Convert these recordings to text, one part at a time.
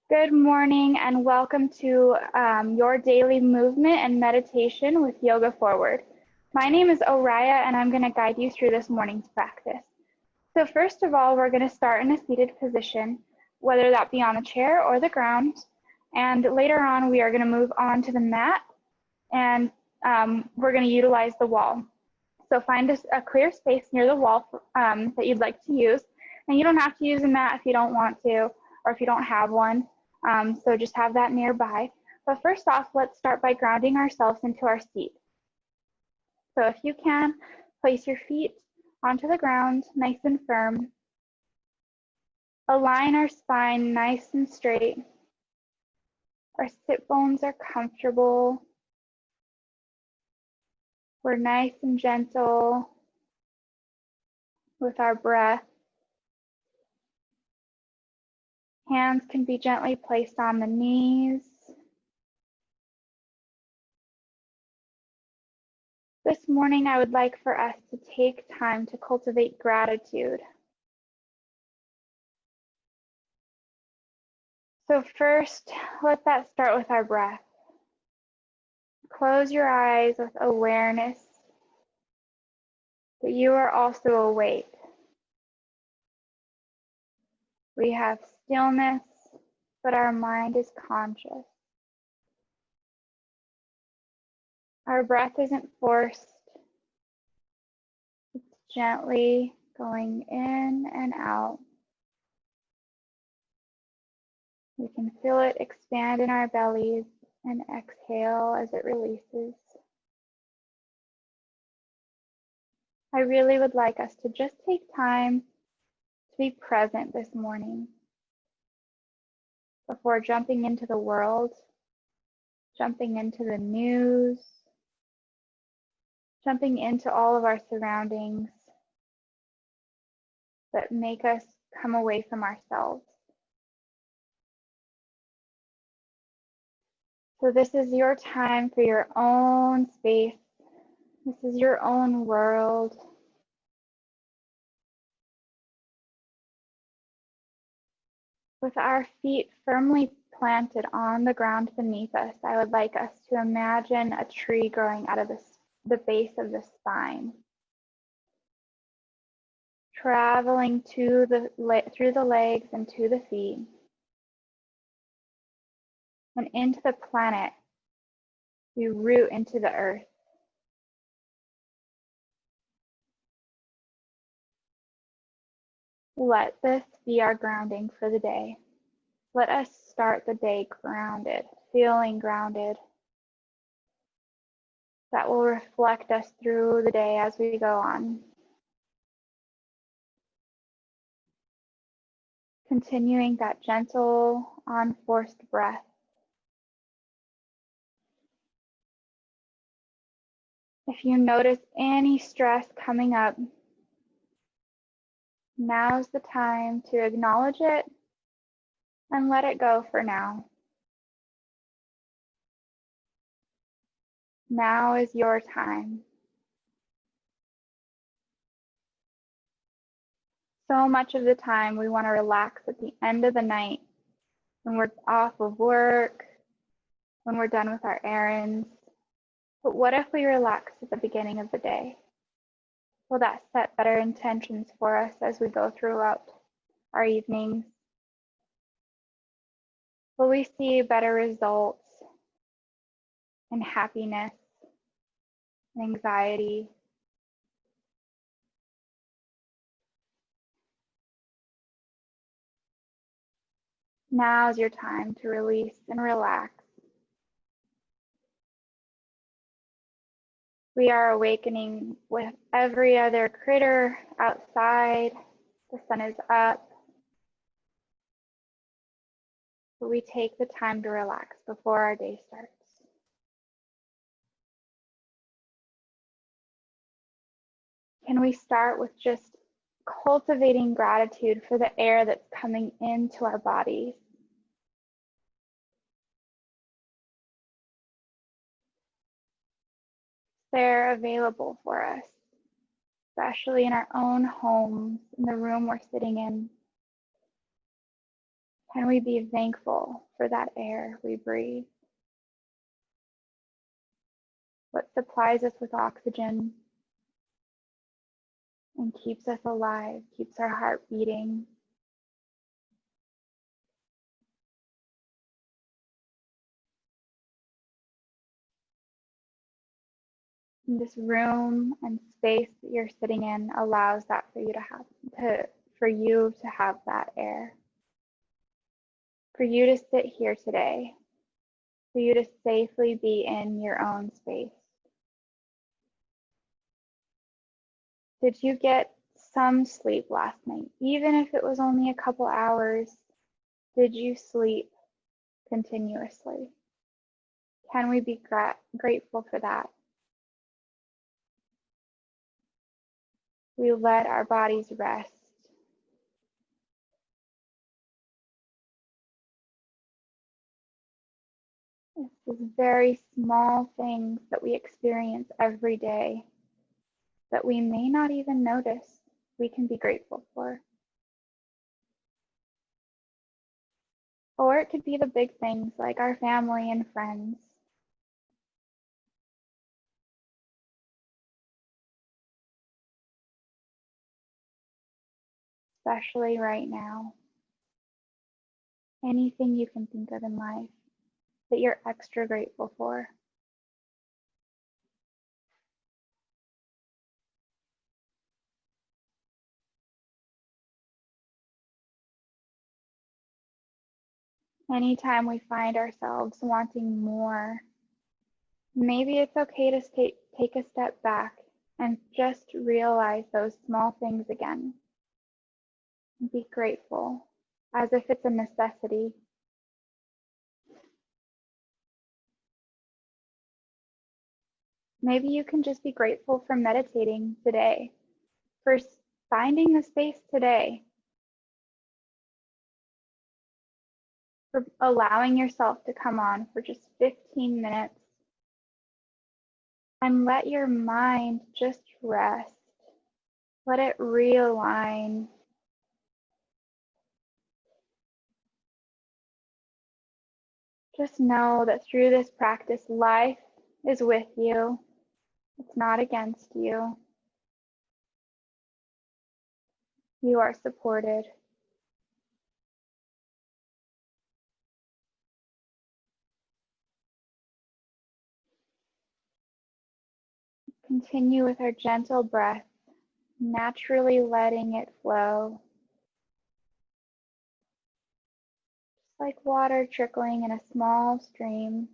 Good morning and welcome to your daily movement and meditation with Yoga Forward. My name is Oriya and I'm going to guide you through this morning's practice. So first of all, we're going to start in a seated position, whether that be on the chair or the ground. And later on, we are going to move on to the mat and we're going to utilize the wall. So find a clear space near the wall that you'd like to use. And you don't have to use a mat if you don't want to, or if you don't have one. So just have that nearby. But first off, let's start by grounding ourselves into our seat. So if you can, place your feet onto the ground, nice and firm. Align our spine nice and straight. Our sit bones are comfortable. We're nice and gentle with our breath. Hands can be gently placed on the knees. This morning, I would like for us to take time to cultivate gratitude. So first, let that start with our breath. Close your eyes with awareness that you are also awake. We have stillness, but our mind is conscious. Our breath isn't forced. It's gently going in and out. We can feel it expand in our bellies and exhale as it releases. I really would like us to just take time to be present this morning before jumping into the world, jumping into the news, jumping into all of our surroundings that make us come away from ourselves. So this is your time for your own space. This is your own world. With our feet firmly planted on the ground beneath us, I would like us to imagine a tree growing out of the base of the spine, traveling through the legs and to the feet, and into the planet. We root into the earth. Let this be our grounding for the day. Let us start the day grounded, feeling grounded. That will reflect us through the day as we go on. Continuing that gentle, unforced breath. If you notice any stress coming up, now's the time to acknowledge it and let it go for now. Now is your time. So much of the time we want to relax at the end of the night when we're off of work, when we're done with our errands. But what if we relax at the beginning of the day? Will that set better intentions for us as we go throughout our evenings? Will we see better results in happiness, anxiety? Now's your time to release and relax. We are awakening with every other critter outside. The sun is up. But we take the time to relax before our day starts. Can we start with just cultivating gratitude for the air that's coming into our bodies? They're available for us, especially in our own homes, in the room we're sitting in. Can we be thankful for that air we breathe? What supplies us with oxygen and keeps us alive, keeps our heart beating. And this room and space that you're sitting in allows that for you to have that air. For you to sit here today, for you to safely be in your own space. Did you get some sleep last night? Even if it was only a couple hours, did you sleep continuously? Can we be grateful for that? We let our bodies rest. It's these very small things that we experience every day that we may not even notice we can be grateful for. Or it could be the big things like our family and friends. Especially right now. Anything you can think of in life that you're extra grateful for. Anytime we find ourselves wanting more, maybe it's okay to take a step back and just realize those small things again. Be grateful as if it's a necessity. Maybe you can just be grateful for meditating today, for finding the space today, for allowing yourself to come on for just 15 minutes and let your mind just rest. Let it realign. Just know that through this practice, life is with you. It's not against you. You are supported. Continue with our gentle breath, naturally letting it flow. Just like water trickling in a small stream.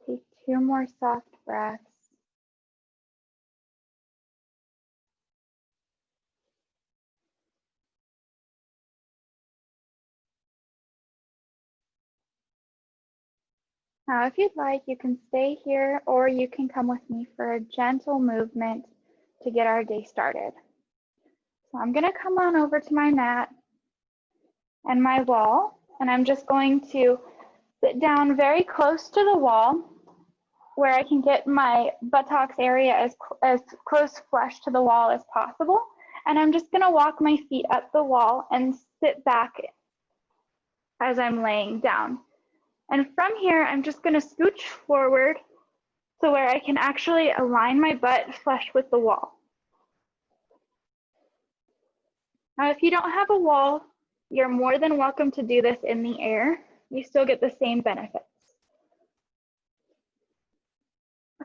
Take 2 more soft breaths. Now, if you'd like, you can stay here or you can come with me for a gentle movement to get our day started. So I'm going to come on over to my mat and my wall, and I'm just going to sit down very close to the wall where I can get my buttocks area as close flush to the wall as possible. And I'm just going to walk my feet up the wall and sit back as I'm laying down. And from here, I'm just going to scooch forward so where I can actually align my butt flush with the wall. Now, if you don't have a wall, you're more than welcome to do this in the air. You still get the same benefits.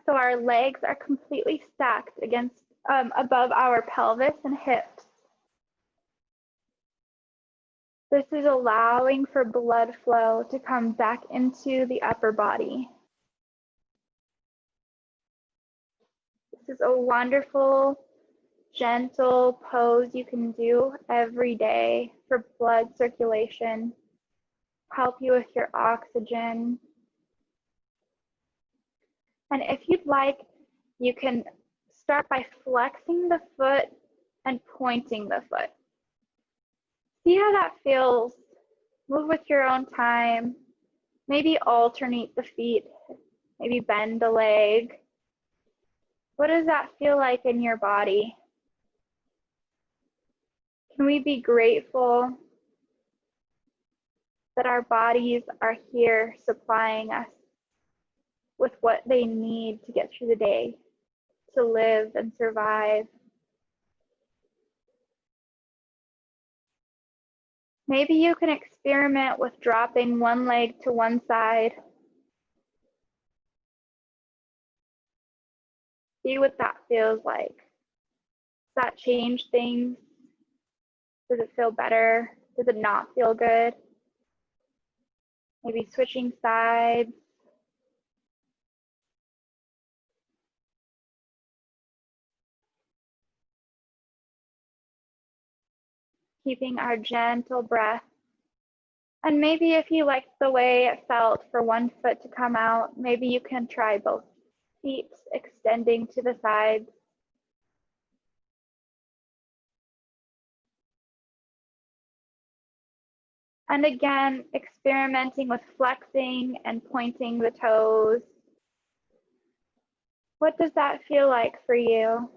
So our legs are completely stacked above our pelvis and hips. This is allowing for blood flow to come back into the upper body. This is a wonderful, gentle pose you can do every day for blood circulation, help you with your oxygen. And if you'd like, you can start by flexing the foot and pointing the foot. See how that feels. Move with your own time. Maybe alternate the feet. Maybe bend a leg. What does that feel like in your body? Can we be grateful that our bodies are here supplying us with what they need to get through the day, to live and survive? Maybe you can experiment with dropping one leg to one side. See what that feels like. Does that change things? Does it feel better? Does it not feel good? Maybe switching sides. Keeping our gentle breath. And maybe if you liked the way it felt for one foot to come out, maybe you can try both feet extending to the sides. And again, experimenting with flexing and pointing the toes. What does that feel like for you?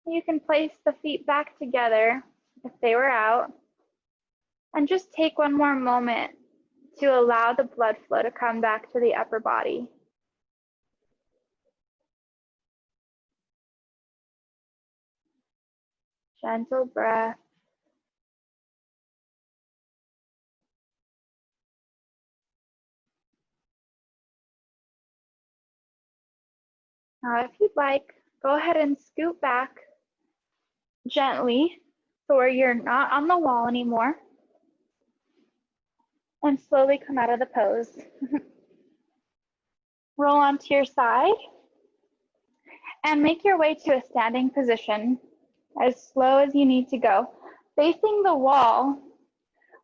You can place the feet back together if they were out, and just take one more moment to allow the blood flow to come back to the upper body. Gentle breath. Now, if you'd like, go ahead and scoot back gently so where you're not on the wall anymore, and slowly come out of the pose. Roll onto your side and make your way to a standing position as slow as you need to go. Facing the wall,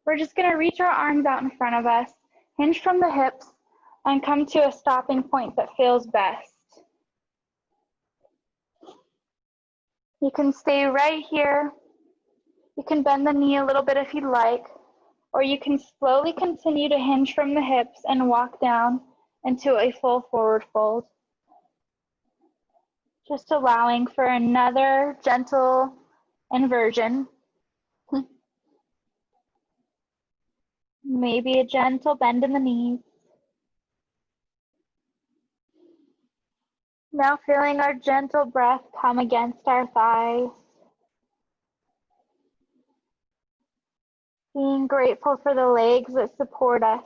we're just going to reach our arms out in front of us, hinge from the hips, and come to a stopping point that feels best. You can stay right here. You can bend the knee a little bit if you'd like, or you can slowly continue to hinge from the hips and walk down into a full forward fold. Just allowing for another gentle inversion. Maybe a gentle bend in the knees. Now feeling our gentle breath come against our thighs. Being grateful for the legs that support us.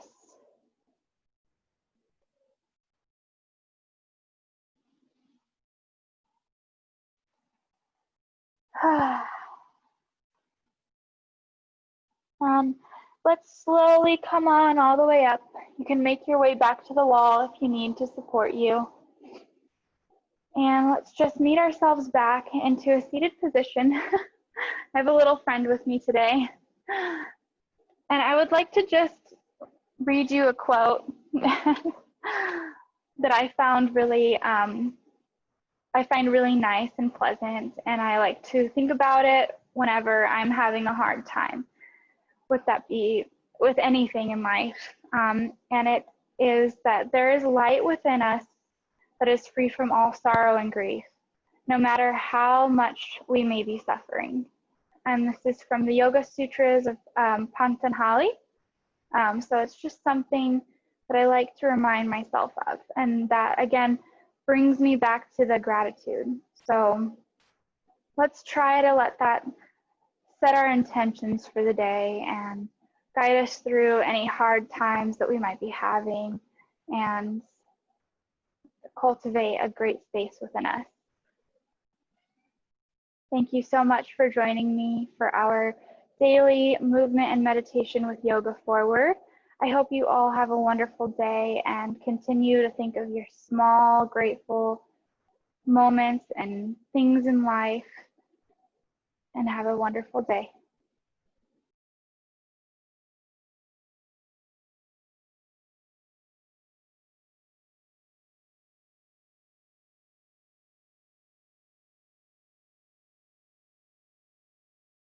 Let's slowly come on all the way up. You can make your way back to the wall if you need to support you. And let's just meet ourselves back into a seated position. I have a little friend with me today. And I would like to just read you a quote that I found really, I find really nice and pleasant. And I like to think about it whenever I'm having a hard time. Would that be with anything in life? And it is that there is light within us that is free from all sorrow and grief, no matter how much we may be suffering. And this is from the Yoga Sutras of Patanjali. So it's just something that I like to remind myself of. And that, again, brings me back to the gratitude. So let's try to let that set our intentions for the day and guide us through any hard times that we might be having and cultivate a great space within us. Thank you so much for joining me for our daily movement and meditation with Yoga Forward. I hope you all have a wonderful day and continue to think of your small, grateful moments and things in life, and have a wonderful day.